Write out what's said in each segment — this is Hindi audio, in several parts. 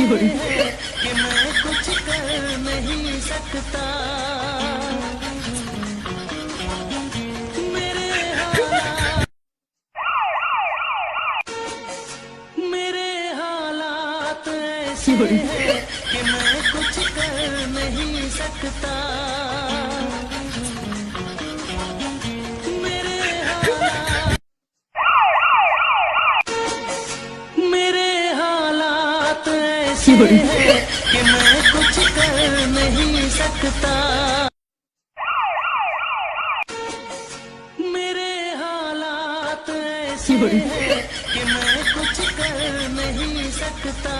कि मैं कुछ कर नहीं सकता। मेरे हालात ऐसे हैं कि मैं कुछ कर नहीं सकता। मेरे हालात ऐसे हैं कि मैं कुछ कर नहीं सकता। मेरे हालात ऐसे हैं कि मैं कुछ कर नहीं सकता।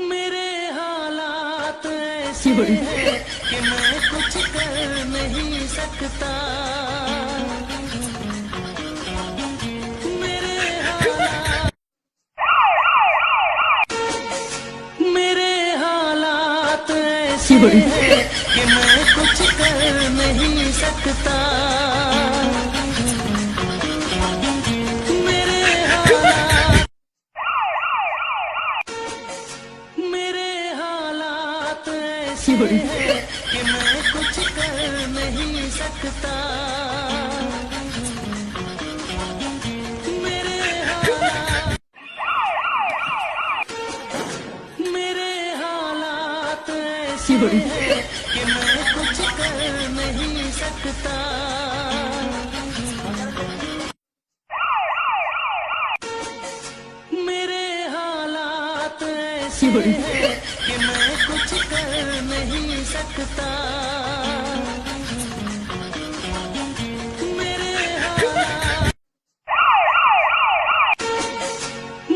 मेरे हालात ऐसे हैं कि मैं कुछ कर नहीं सकता। मेरे हालात ऐसे हैं कि मैं कुछ कर नहीं सकता। मेरे हालात ऐसे हैं कि मैं कुछ कर नहीं सकता। मेरे हालात ऐसे हैं कि मैं कुछ कर नहीं सकता। मेरे हालात ऐसे हैं कि मैं कुछ कर नहीं सकता।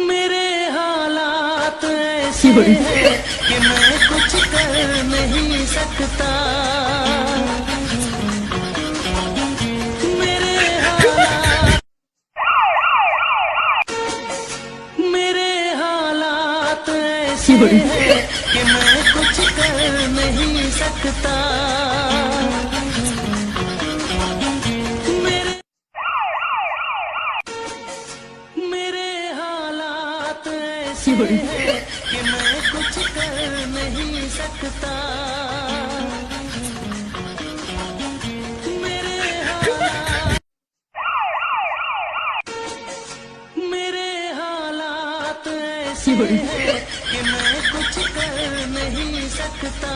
मेरे हालात ऐसे हैं कि मैं कुछ कर नहीं सकता। मेरे हालात ऐसे हैं कि मैं कुछ कर नहीं सकता। मेरे हालात ऐसे हैं कि मैं कुछ कर नहीं सकता। मेरे हालात ऐसे हैं कि मैं कुछ कर नहीं सकता।